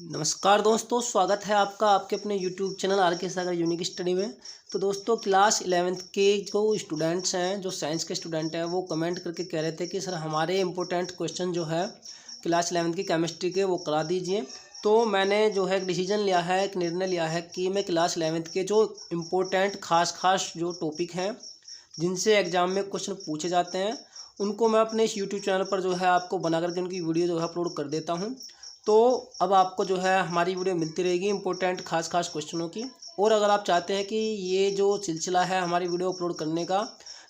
नमस्कार दोस्तों, स्वागत है आपका आपके अपने YouTube चैनल आर के सागर यूनिक स्टडी में। तो दोस्तों, क्लास 11th के जो स्टूडेंट्स हैं, जो साइंस के स्टूडेंट हैं, वो कमेंट करके कह रहे थे कि सर हमारे इम्पोर्टेंट क्वेश्चन जो है क्लास 11th की केमिस्ट्री के वो करा दीजिए। तो मैंने जो है एक डिसीजन लिया है, एक निर्णय लिया है कि मैं क्लास 11th के जो इम्पोर्टेंट खास जो टॉपिक हैं जिनसे एग्ज़ाम में क्वेश्चन पूछे जाते हैं, उनको मैं अपने इस यूट्यूब चैनल पर जो है आपको बना करके उनकी वीडियो जो है अपलोड कर देता हूँ। तो अब आपको जो है हमारी वीडियो मिलती रहेगी इंपॉर्टेंट खास क्वेश्चनों की। और अगर आप चाहते हैं कि ये जो सिलसिला है हमारी वीडियो अपलोड करने का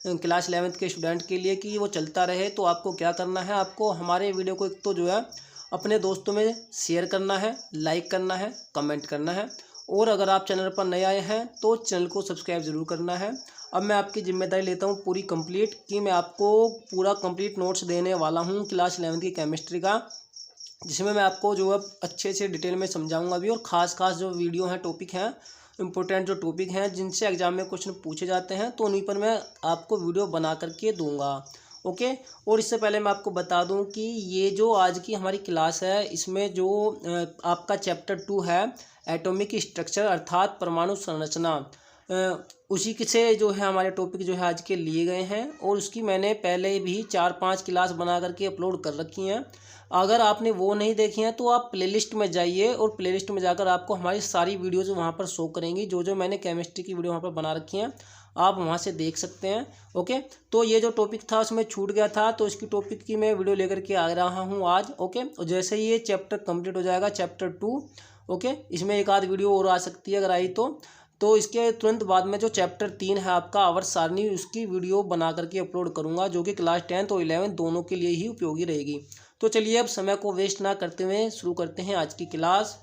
क्लास 11th के स्टूडेंट के लिए कि वो चलता रहे, तो आपको क्या करना है, आपको हमारे वीडियो को एक तो जो है अपने दोस्तों में शेयर करना है, लाइक करना है, कमेंट करना है। और अगर आप चैनल पर नए आए हैं तो चैनल को सब्सक्राइब ज़रूर करना है। अब मैं आपकी जिम्मेदारी लेता हूँ पूरी कंप्लीट कि मैं आपको पूरा कंप्लीट नोट्स देने वाला हूँ क्लास 11th की केमिस्ट्री का, जिसमें मैं आपको जो है अच्छे से डिटेल में समझाऊंगा भी। और ख़ास जो वीडियो हैं, टॉपिक हैं, इंपॉर्टेंट जो टॉपिक हैं जिनसे एग्जाम में क्वेश्चन पूछे जाते हैं, तो उन्हीं पर मैं आपको वीडियो बना करके दूंगा। ओके। और इससे पहले मैं आपको बता दूं कि ये जो आज की हमारी क्लास है, इसमें जो आपका चैप्टर 2 है एटॉमिक स्ट्रक्चर अर्थात परमाणु संरचना, उसी के से जो है हमारे टॉपिक जो है आज के लिए गए हैं। और उसकी मैंने पहले भी 4-5 क्लास बना करके अपलोड कर रखी हैं। अगर आपने वो नहीं देखी हैं तो आप प्लेलिस्ट में जाइए, और प्लेलिस्ट में जाकर आपको हमारी सारी वीडियोज़ वहाँ पर शो करेंगी। जो मैंने केमिस्ट्री की वीडियो वहाँ पर बना रखी हैं, आप वहाँ से देख सकते हैं। ओके। तो ये जो टॉपिक था उसमें छूट गया था, तो इसकी टॉपिक की मैं वीडियो लेकर के आ रहा हूँ आज। ओके। और जैसे ही ये चैप्टर कंप्लीट हो जाएगा, चैप्टर 2, ओके, इसमें एक आध वीडियो और आ सकती है अगर आई तो इसके तुरंत बाद में जो चैप्टर 3 है आपका आवर्त सारणी, उसकी वीडियो बना करके अपलोड करूँगा, जो कि क्लास 10th और 11th दोनों के लिए ही उपयोगी रहेगी। तो चलिए अब समय को वेस्ट ना करते हुए शुरू करते हैं आज की क्लास।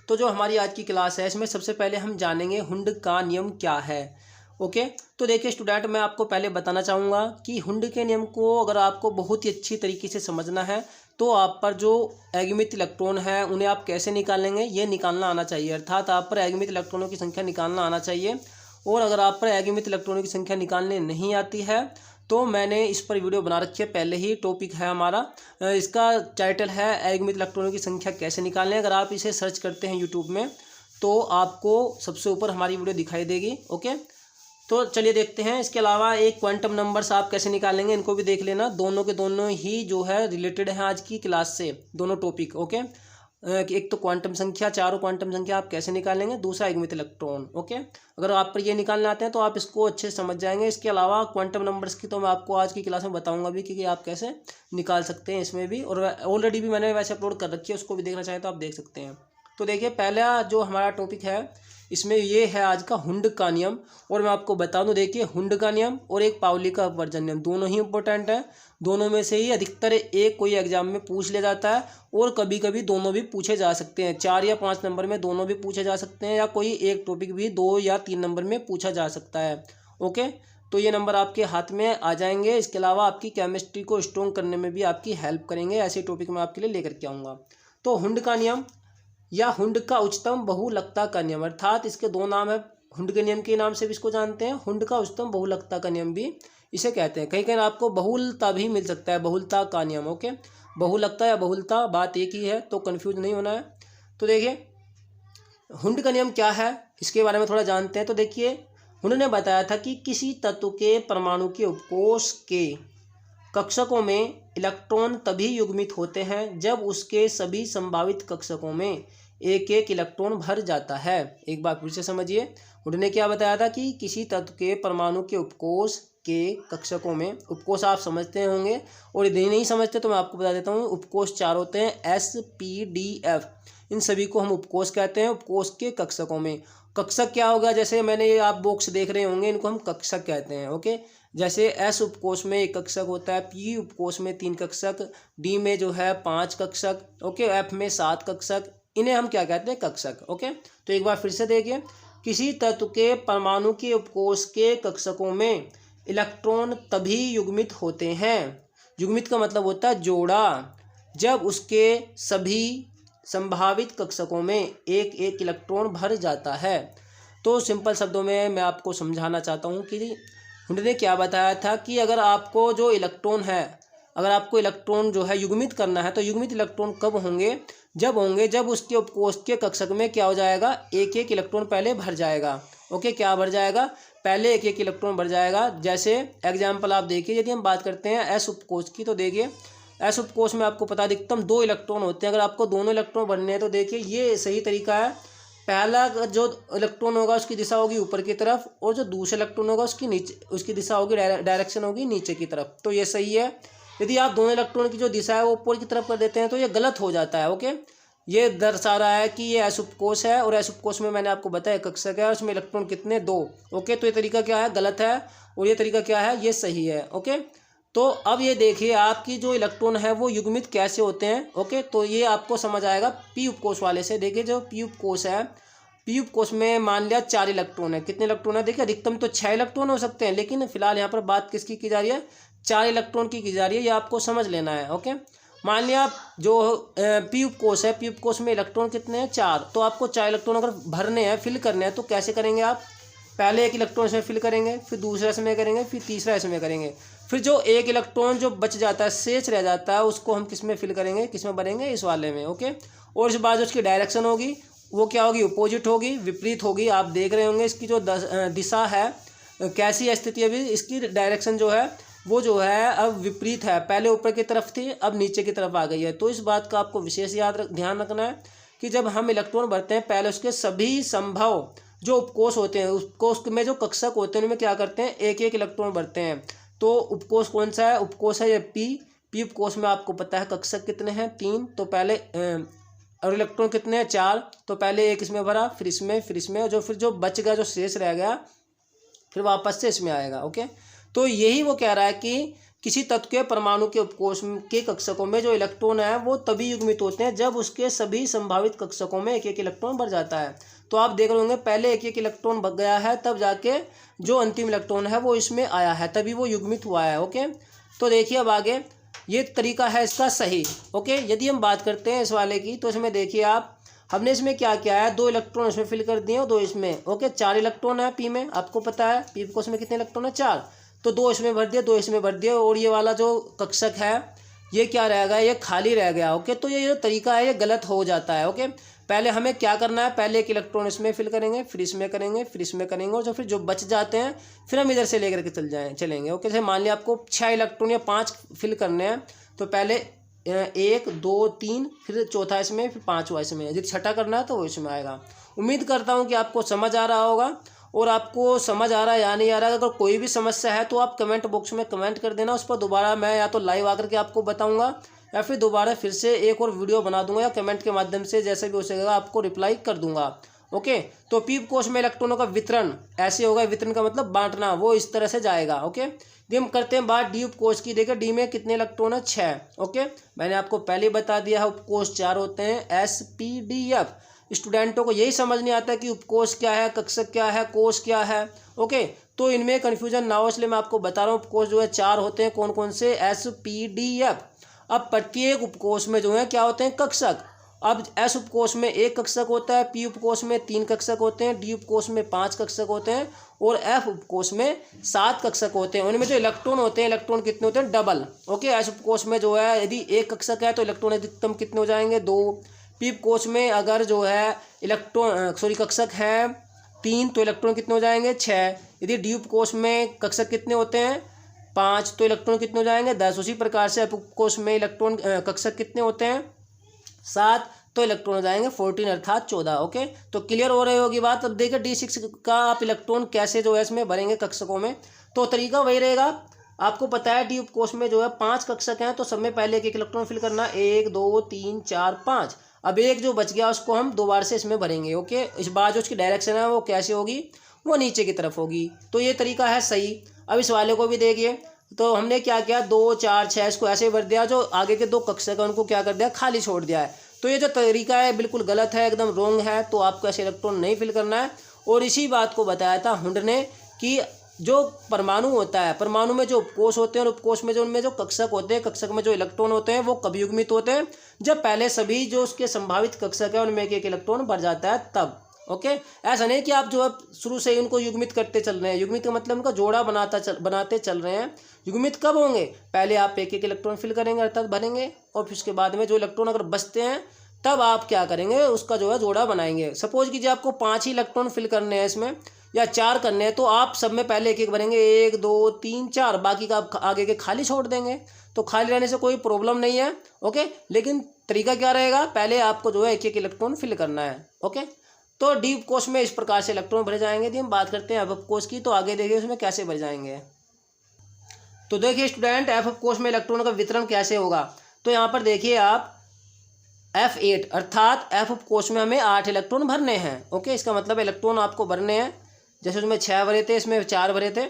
तो जो हमारी आज की क्लास है, इसमें सबसे पहले हम जानेंगे हुंड का नियम क्या है। ओके। तो देखिए स्टूडेंट, मैं आपको पहले बताना चाहूँगा कि हुंड के नियम को अगर आपको बहुत ही अच्छी तरीके से समझना है, तो आप पर जो अगमित इलेक्ट्रॉन है उन्हें आप कैसे निकालेंगे, ये निकालना आना चाहिए। अर्थात आप पर अगमित इलेक्ट्रॉनों की संख्या निकालना आना चाहिए। और अगर आप पर अगमित इलेक्ट्रॉनों की संख्या निकालने नहीं आती है, तो मैंने इस पर वीडियो बना रखी है, पहले ही टॉपिक है हमारा। इसका टाइटल है अगमित इलेक्ट्रॉनों की संख्या कैसे निकालें। अगर आप इसे सर्च करते हैं यूट्यूब में, तो आपको सबसे ऊपर हमारी वीडियो दिखाई देगी। ओके। तो चलिए देखते हैं। इसके अलावा एक क्वांटम नंबर्स आप कैसे निकालेंगे, इनको भी देख लेना। दोनों के दोनों ही जो है रिलेटेड है आज की क्लास से, दोनों टॉपिक। ओके। एक तो क्वांटम संख्या, चारों क्वांटम संख्या आप कैसे निकालेंगे, दूसरा अगमित इलेक्ट्रॉन। ओके। अगर आप पर ये निकालने आते हैं तो आप इसको अच्छे से समझ जाएंगे। इसके अलावा क्वांटम नंबर्स की तो मैं आपको आज की क्लास में बताऊंगा भी कि आप कैसे निकाल सकते हैं इसमें भी। और ऑलरेडी भी मैंने वैसे अपलोड कर रखी है, उसको भी देखना चाहें तो आप देख सकते हैं। तो देखिए, पहला जो हमारा टॉपिक है इसमें ये है आज का हुंड का नियम। और मैं आपको बता दूं, देखिए हुंड का नियम और एक पाउली का अपवर्जन नियम दोनों ही इंपॉर्टेंट है। दोनों में से ही अधिकतर एक कोई एग्जाम में पूछ लिया जाता है, और कभी कभी दोनों भी पूछे जा सकते हैं। 4 या 5 नंबर में दोनों भी पूछे जा सकते हैं, या कोई एक टॉपिक भी 2 या 3 नंबर में पूछा जा सकता है। ओके। तो ये नंबर आपके हाथ में आ जाएंगे। इसके अलावा आपकी केमिस्ट्री को स्ट्रॉन्ग करने में भी आपकी हेल्प करेंगे। ऐसे टॉपिक मैं आपके लिए लेकर के आऊँगा। तो हुंड का नियम या हुंड का उच्चतम बहुलकता का नियम, अर्थात इसके दो नाम है। हुंड के नियम के नाम से भी इसको जानते हैं, हुंड का उच्चतम बहुलकता का नियम भी इसे कहते हैं। कहीं कहीं आपको बहुलता भी मिल सकता है, बहुलता का नियम। ओके। बहुलकता या बहुलता बात एक ही है, तो कंफ्यूज नहीं होना है। तो देखिए हुंड का नियम क्या है, इसके बारे में थोड़ा जानते हैं। तो देखिए, हुंड ने बताया था कि किसी तत्व के परमाणु के उपकोष के कक्षकों में इलेक्ट्रॉन तभी युग्मित होते हैं जब उसके सभी संभावित कक्षकों में एक एक इलेक्ट्रॉन भर जाता है। एक बार फिर से समझिए, हुंड ने क्या बताया था कि किसी तत्व के परमाणु के उपकोष के कक्षकों में, उपकोष आप समझते होंगे, और यदि नहीं समझते तो मैं आपको बता देता हूँ। उपकोष 4 होते हैं, SPDF, इन सभी को हम उपकोष कहते हैं। उपकोष के कक्षकों में, कक्षक क्या होगा, जैसे मैंने ये आप बॉक्स देख रहे होंगे, इनको हम कक्षक कहते हैं। ओके। जैसे S उपकोष में 1 कक्षक होता है, P उपकोष में 3 कक्षक, D में जो है 5 कक्षक, ओके, F में 7 कक्षक, इन्हें हम क्या कहते हैं, कक्षक। ओके। तो एक बार फिर से देखिए, किसी तत्व के परमाणु के उपकोष के कक्षकों में इलेक्ट्रॉन तभी युग्मित होते हैं, युग्मित का मतलब होता है जोड़ा, जब उसके सभी संभावित कक्षकों में एक एक इलेक्ट्रॉन भर जाता है। तो सिंपल शब्दों में मैं आपको समझाना चाहता हूँ कि हुंड ने क्या बताया था कि अगर आपको जो इलेक्ट्रॉन है, अगर आपको इलेक्ट्रॉन जो है युग्मित करना है, तो युग्मित इलेक्ट्रॉन कब होंगे, जब होंगे जब उसके उपकोष के कक्षक में क्या हो जाएगा, एक एक इलेक्ट्रॉन पहले भर जाएगा। ओके, क्या भर जाएगा, पहले एक एक इलेक्ट्रॉन भर जाएगा। जैसे एग्जाम्पल आप देखिए, यदि हम बात करते हैं एस उपकोष की, तो देखिए एस उपकोष में आपको पता अधिकतम 2 इलेक्ट्रॉन होते हैं। अगर आपको दोनों इलेक्ट्रॉन भरने हैं तो देखिए ये सही तरीका है। पहला जो इलेक्ट्रॉन होगा उसकी दिशा होगी ऊपर की तरफ, और जो दूसरा इलेक्ट्रॉन होगा उसकी दिशा होगी, डायरेक्शन होगी नीचे की तरफ। तो ये सही है। यदि आप दोनों इलेक्ट्रॉन की जो दिशा है वो ऊपर की तरफ कर देते हैं तो ये गलत हो जाता है। ओके, ये दर्शा रहा है कि ये एस उपकोष है, और एस उपकोष में मैंने आपको बताया कक्षक है, उसमें इलेक्ट्रॉन कितने, 2। ओके, तो ये तरीका क्या है, गलत है, और ये तरीका क्या है, ये सही है। ओके, तो अब ये देखिए आपकी जो इलेक्ट्रॉन है वो युग्मित कैसे होते हैं। ओके, तो ये आपको समझ आएगा पी उपकोष वाले से। देखिए जो पी उपकोष है, पी उपकोष में मान लिया 4 इलेक्ट्रॉन है। कितने इलेक्ट्रॉन है, देखिए अधिकतम तो 6 इलेक्ट्रॉन हो सकते हैं, लेकिन फिलहाल यहाँ पर बात किसकी की जा रही है, 4 इलेक्ट्रॉन की जा रही है, ये आपको समझ लेना है। ओके, मान लिया जो पी उपकोष है, पी उपकोष में इलेक्ट्रॉन कितने हैं, 4। तो आपको 4 इलेक्ट्रॉन अगर भरने हैं, फिल करने हैं, तो कैसे करेंगे आप, पहले एक इलेक्ट्रॉन इसमें फिल करेंगे, फिर दूसरा इसमें करेंगे, फिर तीसरा इसमें करेंगे, फिर जो एक इलेक्ट्रॉन जो बच जाता है, शेष रह जाता है, उसको हम किस में फिल करेंगे, किस में भरेंगे, इस वाले में। ओके, और इस बार जो उसकी डायरेक्शन होगी वो क्या होगी, अपोजिट होगी, विपरीत होगी। आप देख रहे होंगे इसकी जो दिशा है कैसी स्थिति, अभी इसकी डायरेक्शन जो है वो जो है अब विपरीत है। पहले ऊपर की तरफ थी, अब नीचे की तरफ आ गई है। तो इस बात का आपको विशेष ध्यान रखना है कि जब हम इलेक्ट्रॉन भरते हैं, पहले उसके सभी संभव जो उपकोष होते हैं, उपकोष में जो कक्षक होते हैं, उनमें क्या करते हैं, एक एक इलेक्ट्रॉन भरते हैं। तो उपकोष कौन सा है, उपकोष है ये पी उपकोष में आपको पता है कक्षक कितने हैं, 3। तो पहले और इलेक्ट्रॉन कितने हैं, 4। तो पहले एक इसमें भरा, फिर इसमें, और फिर जो बच गया, जो शेष रह गया, फिर वापस से इसमें आएगा। ओके, तो यही वो कह रहा है कि किसी तत्व के परमाणु के उपकोष के कक्षकों में जो इलेक्ट्रॉन है वो तभी युग्मित होते हैं जब उसके सभी संभावित कक्षकों में एक एक इलेक्ट्रॉन भर जाता है। तो आप देख रहे होंगे पहले एक एक इलेक्ट्रॉन भर गया है, तब जाके जो अंतिम इलेक्ट्रॉन है वो इसमें आया है, तभी वो युग्मित हुआ है। ओके, तो देखिए अब आगे ये तरीका है इसका सही। ओके, यदि हम बात करते हैं इस वाले की, तो इसमें देखिए आप, हमने इसमें क्या किया है, 2 इलेक्ट्रॉन इसमें फिल कर दिए और 2 इसमें। ओके, 4 इलेक्ट्रॉन है पी में, आपको पता है पी उपकोष में कितने इलेक्ट्रॉन है, 4। तो 2 इसमें भर दिए, 2 इसमें भर दिए, और ये वाला जो कक्षक है ये क्या रह गया, ये खाली रह गया। ओके, तो ये जो तरीका है ये गलत हो जाता है। ओके, पहले हमें क्या करना है, पहले एक इलेक्ट्रॉन इसमें फिल करेंगे, फिर इसमें करेंगे, फिर इसमें करेंगे, और फिर जो बच जाते हैं फिर हम इधर से लेकर के चलेंगे। ओके, जैसे मान लिया आपको 6 इलेक्ट्रॉन या 5 फिल करने हैं, तो पहले 1 2 3, फिर चौथा इसमें, फिर 5वां इसमें, यदि छठा करना है तो वो इसमें आएगा। उम्मीद करता हूँ कि आपको समझ आ रहा होगा, और आपको समझ आ रहा है या नहीं आ रहा है। अगर कोई भी समस्या है तो आप कमेंट बॉक्स में कमेंट कर देना, उस पर दोबारा मैं या तो लाइव आकर के आपको बताऊंगा, या फिर दोबारा फिर से एक और वीडियो बना दूंगा, या कमेंट के माध्यम से जैसे भी हो सकेगा आपको रिप्लाई कर दूंगा। ओके, तो पी उपकोष में इलेक्ट्रॉनों का वितरण ऐसे होगा, वितरण का मतलब बांटना, वो इस तरह से जाएगा। ओके, डी हम करते हैं बात डी उपकोष की। देखिए डी में कितने इलेक्ट्रॉन है, 6। ओके, मैंने आपको पहले बता दिया है उपकोष 4 होते हैं, एस पी डी एफ। स्टूडेंटों को यही समझ नहीं आता कि उपकोष क्या है, कक्षक क्या है, कोष क्या है। ओके, तो इनमें कन्फ्यूजन ना हो इसलिए मैं आपको बता रहा हूँ। उपकोष जो है 4 होते हैं, कौन कौन से, एस पी डी एफ। अब प्रत्येक उपकोष में जो है क्या होते हैं, कक्षक। अब एस उपकोष में 1 कक्षक होता है, पी उपकोष में 3 कक्षक होते हैं, डी उपकोष में 5 कक्षक होते हैं, और एफ उपकोष में 7 कक्षक होते हैं। उनमें जो इलेक्ट्रॉन होते हैं, इलेक्ट्रॉन कितने होते हैं, डबल। ओके, एस उपकोष में जो है यदि 1 कक्षक है तो इलेक्ट्रॉन अधिकतम कितने हो जाएंगे, 2। पी उपकोष में अगर जो है कक्षक है 3 तो इलेक्ट्रॉन कितने हो जाएंगे, 6। यदि डी उपकोष में कक्षक कितने होते हैं, 5 तो इलेक्ट्रॉन कितने हो जाएंगे, 10। उसी प्रकार से एफ उपकोष में इलेक्ट्रॉन कक्षक कितने होते हैं, 7 तो इलेक्ट्रॉन हो जाएंगे 14 अर्थात 14। ओके, तो क्लियर हो रही होगी बात। अब देखिए D6 का आप इलेक्ट्रॉन कैसे जो है इसमें भरेंगे कक्षकों में, तो तरीका वही रहेगा। आपको पता है डी उपकोष में जो है 5 कक्षक हैं, तो सब में पहले एक एक इलेक्ट्रॉन फिल करना, 1 2 3 4 5। अब एक जो बच गया उसको हम 2 बार से इसमें भरेंगे। ओके, इस बार जो उसकी डायरेक्शन है वो कैसे होगी, वो नीचे की तरफ होगी। तो ये तरीका है सही। अब इस वाले को भी देखिए, तो हमने क्या किया, 2 4 6 इसको ऐसे भर दिया, जो आगे के 2 कक्षक है उनको क्या कर दिया, खाली छोड़ दिया है। तो ये जो तरीका है बिल्कुल गलत है, एकदम रॉन्ग है। तो आपको ऐसे इलेक्ट्रॉन नहीं फिल करना है। और इसी बात को बताया था हुंड ने कि जो परमाणु होता है, परमाणु में जो उपकोष होते हैं और उपकोष में जो उनमें जो कक्षक होते हैं, कक्षक में जो इलेक्ट्रॉन होते हैं वो कब युग्मित होते हैं, जब पहले सभी जो उसके संभावित कक्षक है उनमें एक एक इलेक्ट्रॉन भर जाता है तब। ओके, ऐसा नहीं कि आप जो है शुरू से ही उनको युग्मित करते चल रहे हैं। युग्मित का मतलब उनका जोड़ा बनाते चल रहे हैं। युग्मित कब होंगे, पहले आप एक एक इलेक्ट्रॉन फिल करेंगे अर्थात भरेंगे, और फिर उसके बाद में जो इलेक्ट्रॉन अगर बचते हैं तब आप क्या करेंगे, उसका जो है जोड़ा बनाएंगे। सपोज कीजिए आपको 5 ही इलेक्ट्रॉन फिल करने हैं इसमें, या 4 करने हैं, तो आप सब में पहले एक एक भरेंगे, 1 2 3 4, बाकी का आप आगे के खाली छोड़ देंगे। तो खाली रहने से कोई प्रॉब्लम नहीं है, ओके। लेकिन तरीका क्या रहेगा, पहले आपको जो है एक एक इलेक्ट्रॉन फिल करना है, ओके। तो डी कोष में इस प्रकार से इलेक्ट्रॉन भरे जाएंगे। यदि हम बात करते हैं एफ कोष की, तो आगे देखिए उसमें कैसे भरे जाएंगे। तो देखिए स्टूडेंट, एफ कोष में इलेक्ट्रॉन का वितरण कैसे होगा। तो यहाँ पर देखिए आप F8 अर्थात एफ कोष में हमें 8 इलेक्ट्रॉन भरने हैं, ओके। इसका मतलब इलेक्ट्रॉन आपको भरने हैं, जैसे उसमें 6 भरे थे, इसमें 4 भरे थे।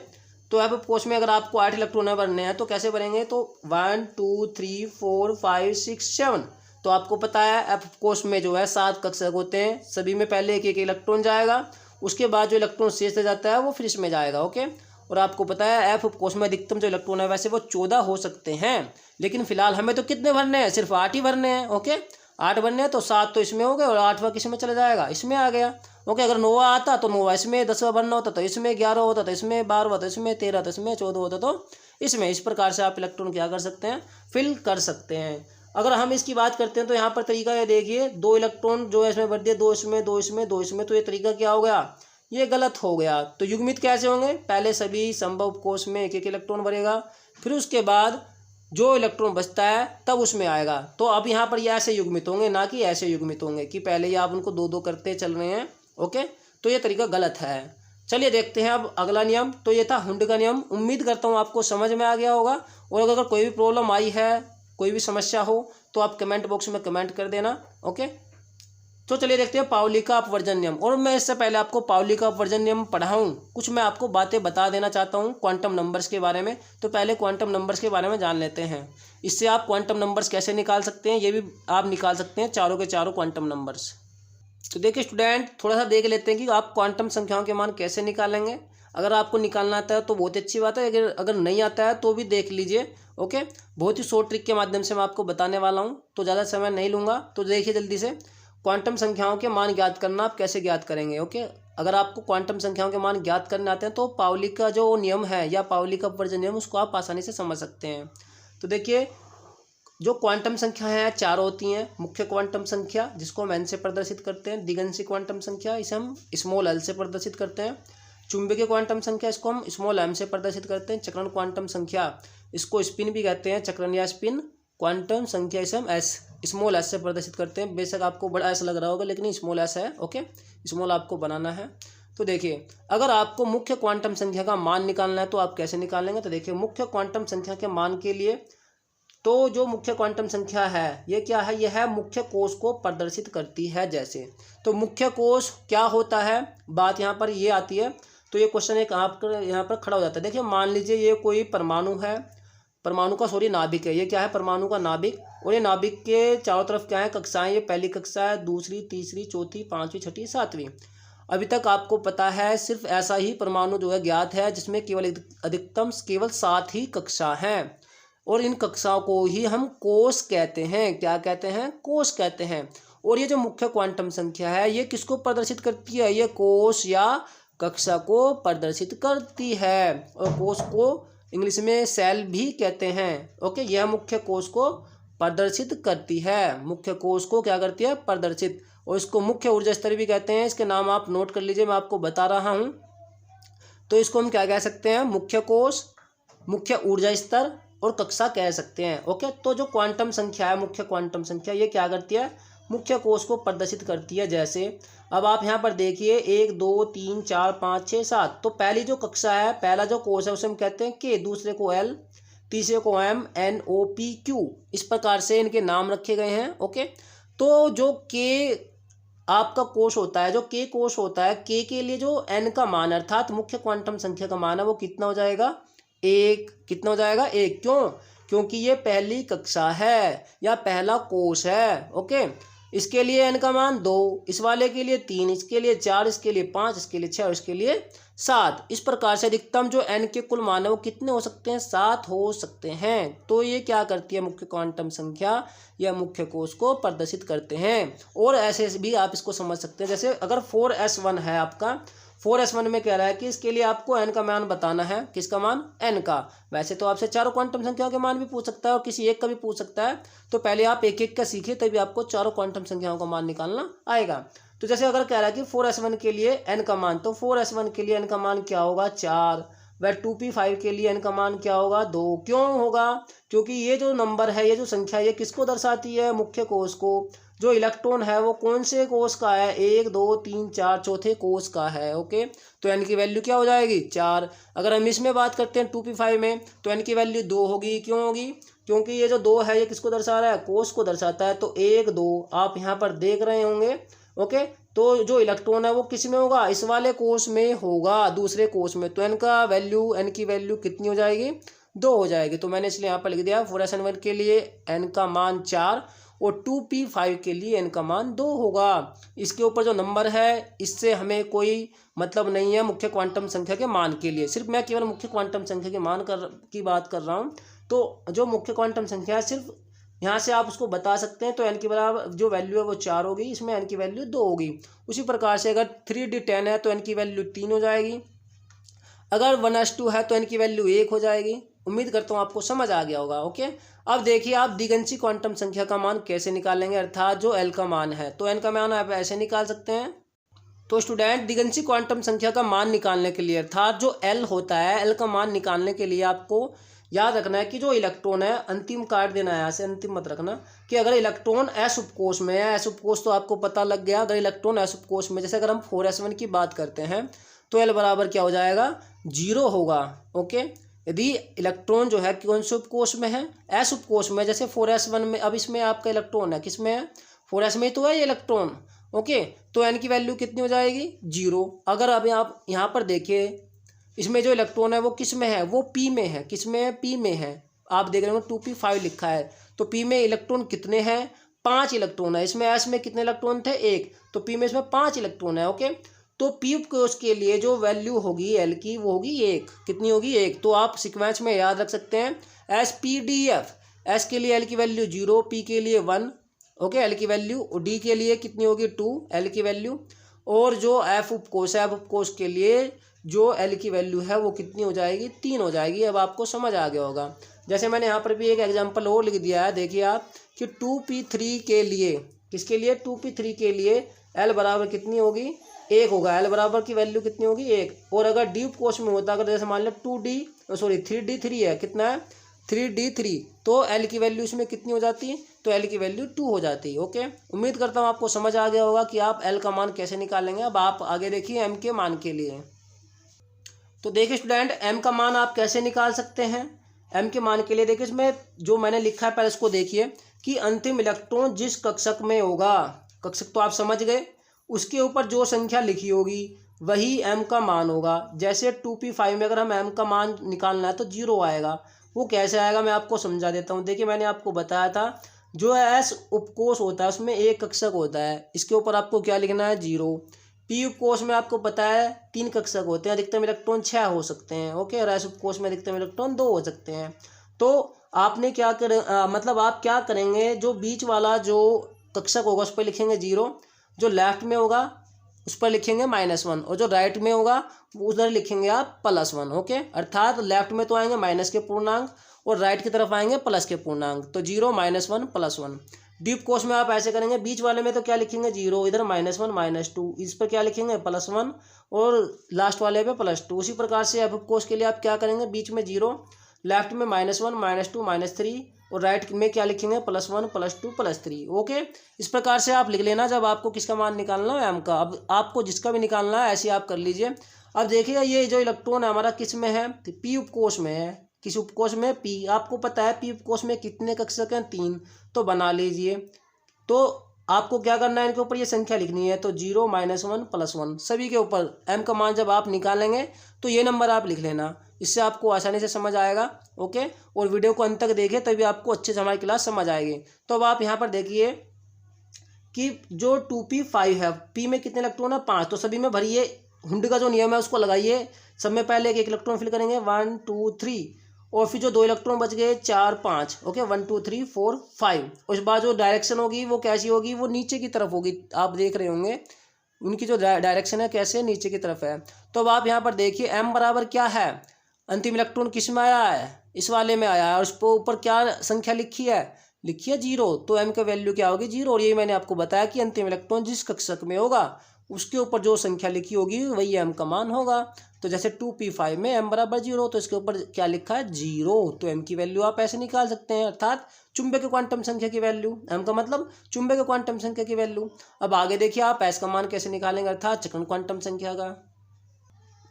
तो एफ कोष में अगर आपको 8 इलेक्ट्रॉन भरने हैं तो कैसे भरेंगे, तो 1 2 3 4 5 6 7। तो आपको पता है एफ कोष में जो है 7 कक्षक होते हैं, सभी में पहले एक एक इलेक्ट्रॉन जाएगा, उसके बाद जो इलेक्ट्रॉन शेष रह जाता है वो फिर इसमें जाएगा, ओके। और आपको पता है एफ कोष में अधिकतम जो इलेक्ट्रॉन है वैसे वो 14 हो सकते हैं, लेकिन फिलहाल हमें तो कितने भरने हैं, सिर्फ 8 ही भरने हैं, ओके। 8 भरने हैं, तो 7 तो इसमें हो गए और 8वां किस में चला जाएगा, इसमें आ गया, ओके। अगर 9वां आता तो 9वां इसमें, 10वां भरना होता तो इसमें, 11 होता तो इसमें, 12वां तो इसमें, 13 तो इसमें, 14 होता तो इसमें। इस प्रकार से आप इलेक्ट्रॉन क्या कर सकते हैं, फिल कर सकते हैं। अगर हम इसकी बात करते हैं तो यहाँ पर तरीका ये देखिए, 2 इलेक्ट्रॉन जो है इसमें भर दिए, 2 इसमें 2 इसमें 2 इसमें, तो ये तरीका क्या हो गया, ये गलत हो गया। तो युग्मित कैसे होंगे, पहले सभी संभव कोष में एक एक इलेक्ट्रॉन भरेगा, फिर उसके बाद जो इलेक्ट्रॉन बचता है तब उसमें आएगा। तो अब यहाँ पर ये ऐसे युग्मित होंगे, ना कि ऐसे युग्मित होंगे कि पहले ही आप उनको 2 करते चल रहे हैं, ओके। तो ये तरीका गलत है। चलिए देखते हैं अब अगला नियम। तो ये था हुंड का नियम। उम्मीद करता हूँ आपको समझ में आ गया होगा, और अगर कोई भी प्रॉब्लम आई है, कोई भी समस्या हो, तो आप कमेंट बॉक्स में कमेंट कर देना, ओके। तो चलिए देखते हैं पाउली का अपवर्जन नियम। और मैं इससे पहले आपको पाउली का अपवर्जन नियम पढ़ाऊँ, कुछ मैं आपको बातें बता देना चाहता हूँ क्वांटम नंबर्स के बारे में। तो पहले क्वांटम नंबर्स के बारे में जान लेते हैं। इससे आप क्वांटम नंबर्स कैसे निकाल सकते हैं, ये भी आप निकाल सकते हैं, चारों के चारों क्वांटम नंबर्स। तो देखिए स्टूडेंट, थोड़ा सा देख लेते हैं कि आप क्वांटम संख्याओं के मान कैसे निकालेंगे। अगर आपको निकालना आता है तो बहुत अच्छी बात है, अगर नहीं आता है तो भी देख लीजिए, ओके। बहुत ही शॉर्ट ट्रिक के माध्यम से मैं आपको बताने वाला हूँ, तो ज़्यादा समय नहीं लूँगा। तो देखिए जल्दी से, क्वांटम संख्याओं के मान ज्ञात करना आप कैसे ज्ञात करेंगे, ओके। अगर आपको क्वांटम संख्याओं के मान ज्ञात करने आते हैं तो पाउली का जो नियम है या पाउली का अपवर्जन नियम, उसको आप आसानी से समझ सकते हैं। तो देखिए, जो क्वांटम संख्या है 4 होती हैं। मुख्य क्वांटम संख्या जिसको हम एन से प्रदर्शित करते हैं, दिगंशी क्वांटम संख्या इसे हम स्मॉल एल से प्रदर्शित करते हैं, चुंबकीय क्वांटम संख्या इसको हम स्मॉल एम से प्रदर्शित करते हैं, चक्रण क्वांटम संख्या इसको स्पिन भी कहते हैं, चक्रण या स्पिन क्वांटम संख्या इसे हम एस स्मॉल एस से प्रदर्शित करते हैं। बेशक आपको बड़ा एस लग रहा होगा, लेकिन स्मॉल एस है, ओके। स्मॉल आपको बनाना है। तो देखिए, अगर आपको मुख्य क्वांटम संख्या का मान निकालना है तो आप कैसे निकालेंगे। तो देखिए, मुख्य क्वांटम संख्या के मान के लिए, तो जो मुख्य क्वांटम संख्या है ये क्या है, यह है मुख्य कोष को प्रदर्शित करती है। जैसे तो मुख्य कोष क्या होता है, बात यहाँ पर ये आती है। तो ये क्वेश्चन एक आपका यहाँ पर खड़ा हो जाता है। देखिए, मान लीजिए ये कोई परमाणु है, परमाणु का नाभिक है। ये क्या है, परमाणु का नाभिक। और ये नाभिक के चारों तरफ क्या है, कक्षाएं। ये पहली कक्षा है, दूसरी, तीसरी, चौथी, 5वीं, 6वीं, 7वीं। अभी तक आपको पता है सिर्फ ऐसा ही परमाणु जो है ज्ञात है जिसमें केवल अधिकतम केवल 7 ही कक्षा हैं, और इन कक्षाओं को ही हम कोष कहते हैं। क्या कहते हैं, कोष कहते हैं। और ये जो मुख्य क्वांटम संख्या है ये किसको प्रदर्शित करती है, ये कोष या कक्षा को प्रदर्शित करती है। और कोष को इंग्लिश में सेल भी कहते हैं, ओके। यह मुख्य कोष को प्रदर्शित करती है, मुख्य कोष को क्या करती है, प्रदर्शित। और इसको मुख्य ऊर्जा स्तर भी कहते हैं। इसके नाम आप नोट कर लीजिए, मैं आपको बता रहा हूँ। तो इसको हम क्या कह सकते हैं, मुख्य कोष, मुख्य ऊर्जा स्तर और कक्षा कह सकते हैं, ओके। तो जो क्वांटम संख्या है, मुख्य क्वांटम संख्या, ये क्या करती है, मुख्य कोष को प्रदर्शित करती है। जैसे अब आप यहाँ पर देखिए 1 2 3 4 5 6 7। तो पहली जो कक्षा है, पहला जो कोष है उसे हम कहते हैं के, दूसरे को एल, तीसरे को एम, एन, ओ, पी, क्यू। इस प्रकार से इनके नाम रखे गए हैं, ओके। तो जो के आपका कोष होता है, जो के कोष होता है, के लिए जो एन का मान अर्थात मुख्य क्वांटम संख्या का मान है वो कितना हो जाएगा, 1। कितना हो जाएगा, 1। क्यों, क्योंकि ये पहली कक्षा है या पहला कोष है, ओके। इसके लिए एन का मान 2, इस वाले के लिए 3, इसके लिए 4, इसके लिए 5, इसके लिए 6 और इसके लिए 7। इस प्रकार से अधिकतम जो एन के कुल मान है वो कितने हो सकते हैं, 7 हो सकते हैं। तो ये क्या करती है, मुख्य क्वांटम संख्या या मुख्य कोष को प्रदर्शित करते हैं। और ऐसे भी आप इसको समझ सकते हैं, जैसे अगर 4s1 है आपका, 4s1 में कह रहा है कि इसके लिए आपको n का मान बताना है। किसका मान? n का। वैसे तो आपसे चारों क्वांटम संख्याओं के मान भी पूछ सकता है और किसी एक का भी पूछ सकता है, तो पहले आप एक एक का सीखिए तभी आपको चारों क्वांटम संख्याओं का मान निकालना आएगा। तो जैसे अगर कह रहा है कि 4s1 के लिए n का मान, तो 4s1 के लिए n का मान क्या होगा? 4। वह 2p5 के लिए n का मान क्या होगा? 2। क्यों होगा? क्योंकि ये जो नंबर है, ये जो संख्या, ये किसको दर्शाती है? मुख्य कोष को। जो इलेक्ट्रॉन है वो कौन से कोष का है? 1 2 3 4 चौथे कोष का है। ओके, तो n की वैल्यू क्या हो जाएगी? 4। अगर हम इसमें बात करते हैं 2p5 में, तो n की वैल्यू 2 होगी। क्यों होगी? क्योंकि ये जो 2 है ये किसको दर्शा रहा है? कोष को दर्शाता है। तो 1 2 आप यहाँ पर देख रहे होंगे। ओके, तो जो इलेक्ट्रॉन है वो किस में होगा? इस वाले कोष में होगा, दूसरे कोष में। तो n की वैल्यू कितनी हो जाएगी? 2 हो जाएगी। तो मैंने इसलिए यहाँ पर लिख दिया 4s1 के लिए n का मान 4 और 2p5 के लिए n का मान 2 होगा। इसके ऊपर जो नंबर है इससे हमें कोई मतलब नहीं है मुख्य क्वांटम संख्या के मान के लिए, सिर्फ मैं केवल मुख्य क्वांटम संख्या के मान की बात कर रहा हूँ। तो जो मुख्य क्वांटम संख्या है सिर्फ यहाँ से आप उसको बता सकते हैं। तो n की बराबर जो वैल्यू है वो 4 होगी, इसमें n की वैल्यू 2 होगी। उसी प्रकार से अगर 3d10 है तो n की वैल्यू 3 हो जाएगी। अगर 1s2 है तो n की वैल्यू 1 हो जाएगी। उम्मीद करता हूँ आपको समझ आ गया होगा। ओके, अब देखिए आप दिगंशी क्वांटम संख्या का मान कैसे निकालेंगे, अर्थात जो l का मान है। तो n का मान आप ऐसे निकाल सकते हैं। तो स्टूडेंट, दिगंशी क्वांटम संख्या का मान निकालने के लिए, अर्थात जो l होता है, l का मान निकालने के लिए आपको याद रखना है कि जो इलेक्ट्रॉन है, अंतिम काट देना है, यहाँ से अंतिम मत रखना, कि अगर इलेक्ट्रॉन s उपकोष में है, s उपकोष तो आपको पता लग गया। अगर इलेक्ट्रॉन s उपकोष में, जैसे अगर हम 4s1 की बात करते हैं, तो l बराबर क्या हो जाएगा? 0 होगा। ओके, यदि इलेक्ट्रॉन जो है कौन से उपकोष में है? s उपकोष में। जैसे 4s1 में, अब इसमें आपका इलेक्ट्रॉन है, किस में है? 4s में तो है ये इलेक्ट्रॉन। ओके, तो n की वैल्यू कितनी हो जाएगी? 0। अगर अब आप यहाँ पर देखिए, इसमें जो इलेक्ट्रॉन है वो किस में है? वो p में है। किस में है? p में है। आप देख रहे हो 2p5 लिखा है, तो p में इलेक्ट्रॉन कितने हैं? 5 इलेक्ट्रॉन है। इसमें s में कितने इलेक्ट्रॉन थे? 1। तो p में इसमें 5 इलेक्ट्रॉन है। ओके, तो p उपकोष के लिए जो वैल्यू होगी l की, वो होगी 1। कितनी होगी? 1। तो आप सीक्वेंस में याद रख सकते हैं SPDF। s के लिए l की वैल्यू 0, p के लिए 1। ओके, l की वैल्यू, और d के लिए कितनी होगी? 2 l की वैल्यू। और जो f उपकोष है, f उपकोष के लिए जो l की वैल्यू है वो कितनी हो जाएगी? 3 हो जाएगी। अब आपको समझ आ गया होगा। जैसे मैंने यहाँ पर भी एक एग्जांपल और लिख दिया है, देखिए आप, कि 2p3 के लिए, किसके लिए? 2p3 के लिए l बराबर कितनी होगी? 1 होगा। l बराबर की वैल्यू कितनी होगी? 1। और अगर d उपकोष में होता, अगर जैसे मान लो 3d3 है, कितना है? 3d3, तो l की वैल्यू इसमें कितनी हो जाती है? तो l की वैल्यू 2 हो जाती है। ओके, उम्मीद करता हूँ आपको समझ आ गया होगा कि आप l का मान कैसे निकालेंगे। अब आप आगे देखिए m के मान के लिए। तो देखिए स्टूडेंट, m का मान आप कैसे निकाल सकते हैं? m के मान के लिए देखिए, इसमें जो मैंने लिखा है पहले इसको देखिए, कि अंतिम इलेक्ट्रॉन जिस कक्षक में होगा, कक्षक तो आप समझ गए, उसके ऊपर जो संख्या लिखी होगी वही m का मान होगा। जैसे 2p5 में अगर हम m का मान निकालना है तो 0 आएगा। वो कैसे आएगा मैं आपको समझा देता हूँ। देखिए मैंने आपको बताया था, जो s उपकोष होता है उसमें एक कक्षक होता है, इसके ऊपर आपको क्या लिखना है? 0। p उपकोष में आपको पता है 3 कक्षक होते हैं, अधिकतम इलेक्ट्रॉन 6 हो सकते हैं। ओके, और s उपकोष में अधिकतम इलेक्ट्रॉन 2 हो सकते हैं। तो आपने क्या मतलब आप क्या करेंगे, जो बीच वाला जो कक्षक होगा उस पर लिखेंगे 0, जो लेफ्ट में होगा उस पर लिखेंगे -1, और जो राइट में होगा उधर लिखेंगे आप +1। ओके, अर्थात लेफ्ट में तो आएंगे माइनस के पूर्णांक और राइट की तरफ आएंगे प्लस के पूर्णांक। तो 0 -1 +1। डीप कोष में आप ऐसे करेंगे, बीच वाले में तो क्या लिखेंगे? 0, इधर -1 -2, इस पर क्या लिखेंगे? +1, और लास्ट वाले पे +2। उसी प्रकार से एफ कोष के लिए आप क्या करेंगे? बीच में 0, लेफ्ट में -1 -2 -3, और राइट में क्या लिखेंगे? +1 +2 +3। ओके, इस प्रकार से आप लिख लेना जब आपको किसका मान निकालना है? m का। अब आपको जिसका भी निकालना है ऐसे आप कर लीजिए। अब देखिएगा ये जो इलेक्ट्रॉन है हमारा किस में है? p उपकोष में है। किस उपकोष में? p। आपको पता है p उपकोष में कितने कक्षक हैं? 3। तो बना लीजिए। तो आपको क्या करना है? इनके ऊपर ये संख्या लिखनी है। तो 0 -1 +1 सभी के ऊपर m का मान जब आप निकालेंगे तो ये नंबर आप लिख लेना, इससे आपको आसानी से समझ आएगा। ओके, और वीडियो को अंत तक देखिए तभी आपको अच्छे से हमारी क्लास समझ आएगी। तो अब आप यहाँ पर देखिए कि जो 2p5 है, p में कितने इलेक्ट्रॉन है? 5। तो सभी में भरिए, हुंड का जो नियम है उसको लगाइए। सब में पहले एक इलेक्ट्रॉन फिल करेंगे, 1 2 3, और फिर जो 2 इलेक्ट्रॉन बच गए 4 5। ओके, 1 2 3 4 5। उस बाद जो डायरेक्शन होगी वो कैसी होगी? वो नीचे की तरफ होगी, आप देख रहे होंगे। उनकी जो डायरेक्शन है कैसे, नीचे की तरफ है। तो अब आप यहाँ पर देखिए m बराबर क्या है, अंतिम इलेक्ट्रॉन किस में आया है, इस वाले में आया है, और उस पर ऊपर क्या संख्या लिखी है 0, तो m का वैल्यू क्या होगी 0। और यही मैंने आपको बताया कि अंतिम इलेक्ट्रॉन जिस कक्षक में होगा उसके ऊपर जो संख्या लिखी होगी वही m का मान होगा। तो जैसे 2p5 में m बराबर 0, तो इसके ऊपर क्या लिखा है 0, तो m की वैल्यू आप ऐसे निकाल सकते हैं, अर्थात चुंबकीय क्वांटम संख्या की वैल्यू, m का मतलब चुंबकीय क्वांटम संख्या की वैल्यू। अब आगे देखिए आप s का मान कैसे निकालेंगे, अर्थात चक्रण क्वांटम संख्या का।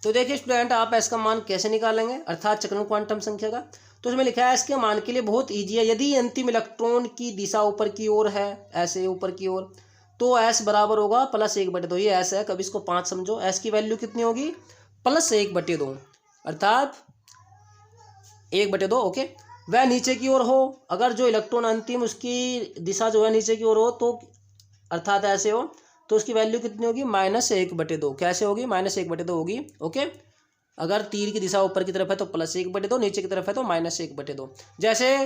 तो देखिए स्टूडेंट, आप s का मान कैसे निकालेंगे, अर्थात चक्रण क्वांटम संख्या का। तो उसमें लिखा है s के मान के लिए बहुत ईजी है। यदि अंतिम इलेक्ट्रॉन की दिशा ऊपर की ओर है, ऐसे ऊपर की ओर, तो s बराबर होगा +1/2। ये s है, कभी इसको 5 समझो। s की वैल्यू कितनी होगी +1/2, अर्थात 1/2। ओके, वह नीचे की ओर हो, अगर जो इलेक्ट्रॉन अंतिम उसकी दिशा जो है नीचे की ओर हो, तो अर्थात ऐसे हो, तो उसकी वैल्यू कितनी होगी -1/2। कैसे होगी -1/2 होगी। ओके, अगर तीर की दिशा ऊपर की तरफ है तो +1/2, नीचे की तरफ है तो -1/2। जैसे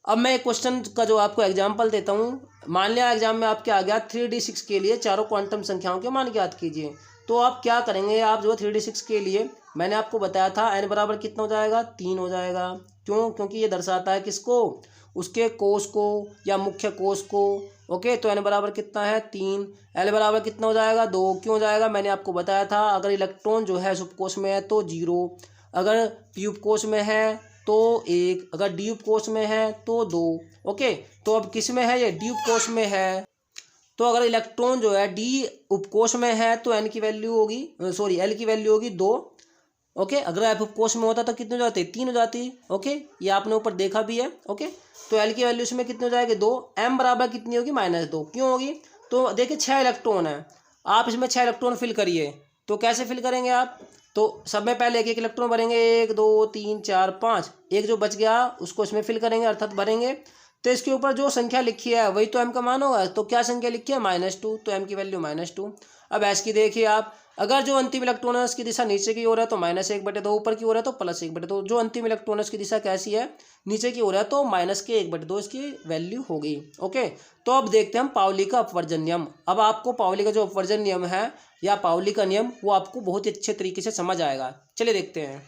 अब मैं एक क्वेश्चन का जो आपको एग्जांपल देता हूँ। मान लिया एग्जाम में आपके आ गया 3d6 के लिए चारों क्वांटम संख्याओं के मान ज्ञात कीजिए। तो आप क्या करेंगे, आप जो 3d6 के लिए मैंने आपको बताया था n बराबर कितना हो जाएगा 3 हो जाएगा। क्यों, क्योंकि ये दर्शाता है किसको, उसके कोष को या मुख्य कोष को। ओके, तो n बराबर कितना है 3, l बराबर कितना हो जाएगा 2। क्यों हो जाएगा, मैंने आपको बताया था, अगर इलेक्ट्रॉन जो है उपकोष में है तो 0, अगर p उपकोष में है तो 1, अगर डी उपकोष में है तो 2। ओके, तो अब किस में है, ये डी उपकोष में है। तो अगर इलेक्ट्रॉन जो है डी उपकोष में है तो एन की वैल्यू होगी, सॉरी एल की वैल्यू होगी 2। ओके, अगर एफ उपकोष में होता तो कितने हो जाते 3 हो जाती। ओके, ये आपने ऊपर देखा भी है। ओके, तो एल की वैल्यू इसमें कितनी हो जाएगी 2। एम बराबर कितनी होगी -2। क्यों होगी, तो देखिए 6 इलेक्ट्रॉन है, आप इसमें 6 इलेक्ट्रॉन फिल करिए। तो कैसे फिल करेंगे आप, तो सब में पहले एक एक इलेक्ट्रॉन भरेंगे, 1 2 3 4 5, एक जो बच गया उसको इसमें फिल करेंगे, अर्थात भरेंगे। तो इसके ऊपर जो संख्या लिखी है वही तो m का मान होगा। तो क्या संख्या लिखी है -2, तो m की वैल्यू -2। अब s की देखिए आप, अगर जो अंतिम इलेक्ट्रॉन है उसकी दिशा नीचे की ओर है तो -1/2, ऊपर की ओर है तो +1/2। जो अंतिम इलेक्ट्रॉन है उसकी दिशा कैसी है, नीचे की ओर है, तो -1/2 इसकी वैल्यू होगी। ओके, तो अब देखते हैं हम पाउली का अपवर्जन नियम। अब आपको पाउली का जो अपवर्जन नियम है या पाउली का नियम, वो आपको बहुत ही अच्छे तरीके से समझ आएगा। चलिए देखते हैं।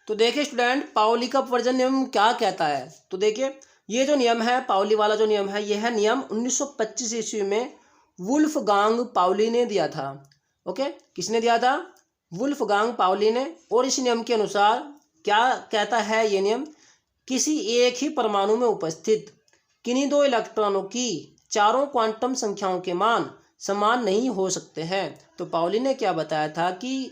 तो देखिए स्टूडेंट, पाउली का अपवर्जन नियम क्या कहता है। तो देखिए ये जो नियम है, पाउली वाला जो नियम है, यह है नियम 1925 ईस्वी में वुल्फगांग पाउली ने दिया था। ओके, किसने दिया था, वुल्फगांग पाउली ने। और इस नियम के अनुसार क्या कहता है ये नियम, किसी एक ही परमाणु में उपस्थित किन्हीं 2 इलेक्ट्रॉनों की चारों क्वांटम संख्याओं के मान समान नहीं हो सकते हैं। तो पाउली ने क्या बताया था कि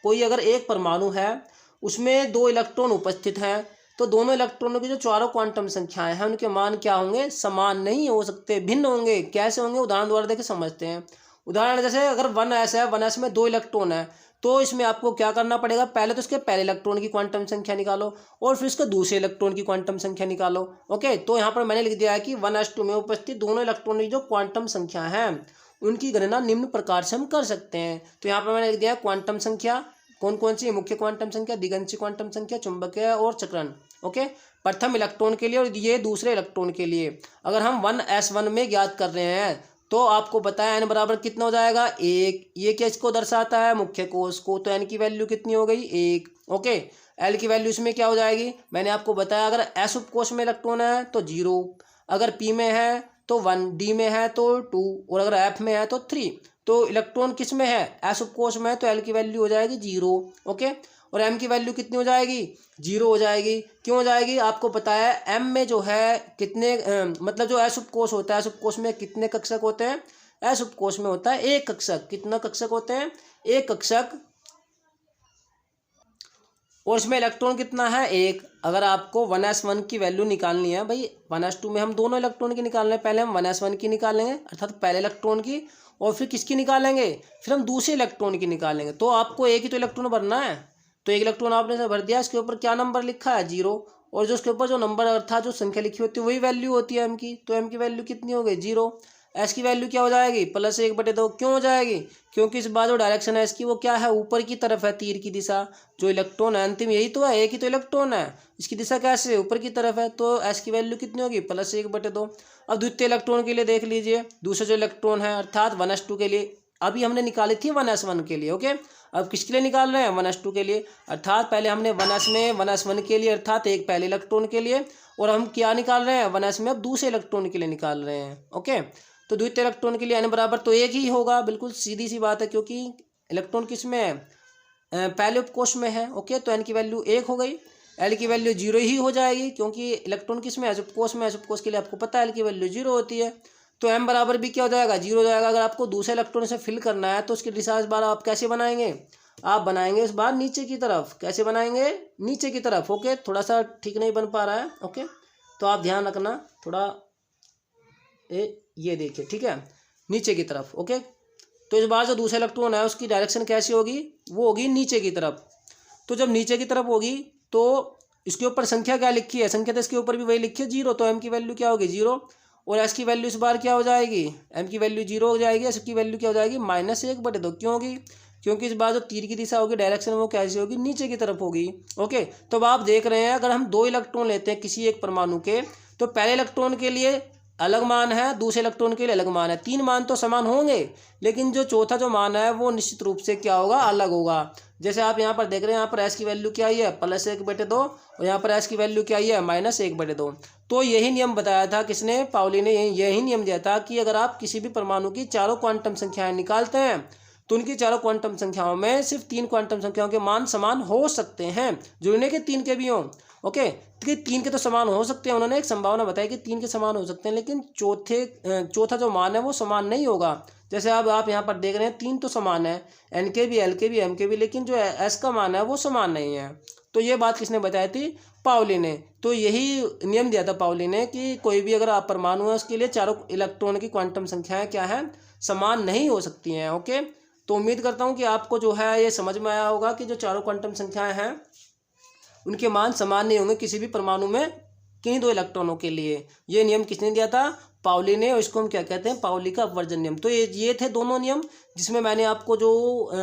कोई अगर एक परमाणु है उसमें 2 इलेक्ट्रॉन उपस्थित हैं, तो दोनों इलेक्ट्रॉनों की जो चारों क्वांटम संख्याएं हैं उनके मान क्या होंगे, समान नहीं हो सकते, भिन्न होंगे। कैसे होंगे, उदाहरण द्वारा देखे समझते हैं। उदाहरण जैसे अगर 1s है, 1s में 2 इलेक्ट्रॉन है, तो इसमें आपको क्या करना पड़ेगा, पहले तो इसके पहले इलेक्ट्रॉन की क्वांटम संख्या निकालो और फिर इसके दूसरे इलेक्ट्रॉन की क्वांटम संख्या निकालो। ओके, तो यहाँ पर मैंने लिख दिया है कि 1s2 में उपस्थित दोनों इलेक्ट्रॉन की जो क्वांटम संख्या है उनकी गणना निम्न प्रकार से हम कर सकते हैं। तो यहाँ पर मैंने लिख दिया क्वांटम संख्या कौन कौन सी, मुख्य क्वांटम संख्या, दिगंची क्वांटम संख्या, चुंबकीय और चक्रण। ओके, प्रथम इलेक्ट्रॉन के लिए और ये दूसरे इलेक्ट्रॉन के लिए। अगर हम 1s1 में ज्ञात कर रहे हैं तो आपको पता है n बराबर कितना हो जाएगा 1। ये क्या इसको दर्शाता है, मुख्य कोष को, तो n की वैल्यू कितनी हो गई 1। ओके, l की वैल्यू इसमें क्या हो जाएगी, मैंने आपको बताया अगर s उपकोष में इलेक्ट्रॉन है तो 0, अगर p में है तो 1, d में है तो 2, और अगर f में है तो 3। तो इलेक्ट्रॉन किस में है, s उपकोष में है, तो l की वैल्यू हो जाएगी 0। ओके, और m की वैल्यू कितनी हो जाएगी 0 हो जाएगी। क्यों हो जाएगी, आपको पता है m में जो है कितने मतलब जो s उपकोष होता है, s उपकोष में कितने कक्षक होते हैं, s उपकोष में होता है 1 कक्षक। कितना कक्षक होते हैं, 1 कक्षक, और इसमें इलेक्ट्रॉन कितना है 1। अगर आपको 1s1 की वैल्यू निकालनी है भाई, 1s2 में हम दोनों इलेक्ट्रॉन की निकाल रहे हैं, पहले हम 1s1 की निकालेंगे अर्थात पहले इलेक्ट्रॉन की, और फिर किसकी निकालेंगे, फिर हम दूसरे इलेक्ट्रॉन की निकालेंगे। तो आपको एक ही तो इलेक्ट्रॉन भरना है, तो 1 इलेक्ट्रॉन आपने भर दिया, इसके ऊपर क्या नंबर लिखा है 0, और जो उसके ऊपर जो नंबर अर्थात जो संख्या लिखी होती है वही वैल्यू होती है m की। तो m की वैल्यू कितनी हो गई 0। एस की वैल्यू क्या हो जाएगी, +1/2। क्यों हो जाएगी, क्योंकि इस बार जो डायरेक्शन है इसकी वो क्या है, ऊपर की तरफ है, तीर की दिशा। जो इलेक्ट्रॉन है अंतिम यही तो है, एक ही तो इलेक्ट्रॉन है, इसकी दिशा कैसे, ऊपर की तरफ है। तो एस की वैल्यू कितनी होगी, +1/2। अब द्वितीय इलेक्ट्रॉन के लिए देख लीजिए, दूसरा जो इलेक्ट्रॉन है अर्थात 1s2 के लिए, अभी हमने निकाली थी 1s1 के लिए। ओके, अब किसके लिए निकाल रहे हैं, 1s2 के लिए। अर्थात पहले हमने 1s में 1s1 के लिए अर्थात एक पहले इलेक्ट्रॉन के लिए, और हम क्या निकाल रहे हैं 1s में अब दूसरे इलेक्ट्रॉन के लिए निकाल रहे हैं। ओके, तो द्वितीय इलेक्ट्रॉन के लिए n बराबर तो एक ही होगा, बिल्कुल सीधी सी बात है, क्योंकि इलेक्ट्रॉन किस में है, पहले उपकोष में है। ओके, तो n की वैल्यू 1 हो गई, l की वैल्यू 0 ही हो जाएगी, क्योंकि इलेक्ट्रॉन किस में है, उपकोष में है। उपकोष के लिए आपको पता है l की वैल्यू 0 होती है, तो m बराबर भी क्या हो जाएगा, 0 हो जाएगा। अगर आपको दूसरे इलेक्ट्रॉन से फिल करना है तो उसकी दिशा इस बार आप कैसे बनाएंगे, आप बनाएंगे इस बार नीचे की तरफ। कैसे बनाएंगे, नीचे की तरफ। ओके, थोड़ा सा ठीक नहीं बन पा रहा है। ओके, तो आप ध्यान रखना थोड़ा, ये देखिए, ठीक है, नीचे की तरफ। ओके, तो इस बार जो दूसरा इलेक्ट्रॉन है उसकी डायरेक्शन कैसी होगी, वो होगी नीचे की तरफ। तो जब नीचे की तरफ होगी तो इसके ऊपर संख्या क्या लिखी है, संख्या तो इसके ऊपर भी वही लिखी है 0, तो m की वैल्यू क्या होगी 0, और s की वैल्यू इस बार क्या हो जाएगी, m की वैल्यू 0 हो जाएगी, s की वैल्यू क्या हो जाएगी -1/2। क्यों होगी, क्योंकि इस बार जो तीर की दिशा होगी, डायरेक्शन वो कैसी होगी, नीचे की तरफ होगी। ओके, तो अब आप देख रहे हैं अगर हम 2 इलेक्ट्रॉन लेते हैं किसी एक परमाणु के, तो पहले इलेक्ट्रॉन के लिए अलग मान है, दूसरे इलेक्ट्रॉन के लिए अलग मान है, 3 मान तो समान होंगे, लेकिन जो चौथा जो मान है वो निश्चित रूप से क्या होगा, अलग होगा। जैसे आप यहाँ पर देख रहे हैं, यहाँ पर s की वैल्यू क्या आई है, +1/2, और यहाँ पर s की वैल्यू क्या आई है, -1/2। तो यही नियम बताया था किसने, पाउली ने यही नियम दिया था कि अगर आप किसी भी परमाणु की चारों क्वांटम संख्याएं निकालते हैं तो उनकी चारों क्वांटम संख्याओं में सिर्फ 3 क्वांटम संख्याओं के मान समान हो सकते हैं, जुड़ने के 3 के भी हों। ओके, तो 3 के तो समान हो सकते हैं, उन्होंने एक संभावना बताई कि 3 के समान हो सकते हैं, लेकिन चौथा जो मान है वो समान नहीं होगा। जैसे अब आप यहाँ पर देख रहे हैं 3 तो समान है, एन के भी, एल के भी, एम के भी, लेकिन जो एस का मान है वो समान नहीं है। तो ये बात किसने बताई थी, पाउली ने। तो यही नियम दिया था पाउली ने कि कोई भी अगर आप परमाणु है उसके लिए चारों इलेक्ट्रॉन की क्वांटम संख्याएं क्या है, समान नहीं हो सकती हैं। ओके, तो उम्मीद करता हूँ कि आपको जो है ये समझ में आया होगा कि जो चारों क्वांटम संख्याएं हैं उनके मान समान नहीं होंगे किसी भी परमाणु में किन्हीं 2 इलेक्ट्रॉनों के लिए। ये नियम किसने दिया था, पाउली ने, और इसको हम क्या कहते हैं, पाउली का अपवर्जन नियम। तो ये थे दोनों नियम, जिसमें मैंने आपको जो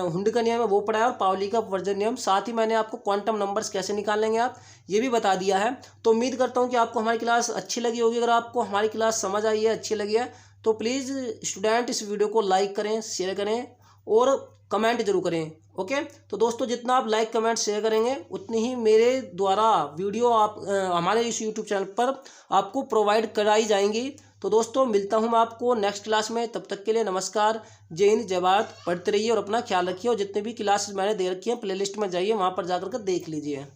हुंड का नियम है वो पढ़ाया, और पाउली का अपवर्जन नियम। साथ ही मैंने आपको क्वांटम नंबर्स कैसे निकालेंगे आप ये भी बता दिया है। तो उम्मीद करता हूँ कि आपको हमारी क्लास अच्छी लगी होगी। अगर आपको हमारी क्लास समझ आई है, अच्छी लगी है, तो प्लीज़ स्टूडेंट इस वीडियो को लाइक करें, शेयर करें और कमेंट जरूर करें। ओके, तो दोस्तों जितना आप लाइक कमेंट शेयर करेंगे उतनी ही मेरे द्वारा वीडियो आप हमारे इस यूट्यूब चैनल पर आपको प्रोवाइड कराई जाएंगी। तो दोस्तों मिलता हूँ मैं आपको नेक्स्ट क्लास में, तब तक के लिए नमस्कार, जय हिंद, जय भारत। पढ़ते रहिए और अपना ख्याल रखिए, और जितने भी क्लासेस मैंने दे रखी हैं प्लेलिस्ट में जाइए, वहाँ पर जाकर के देख लीजिए।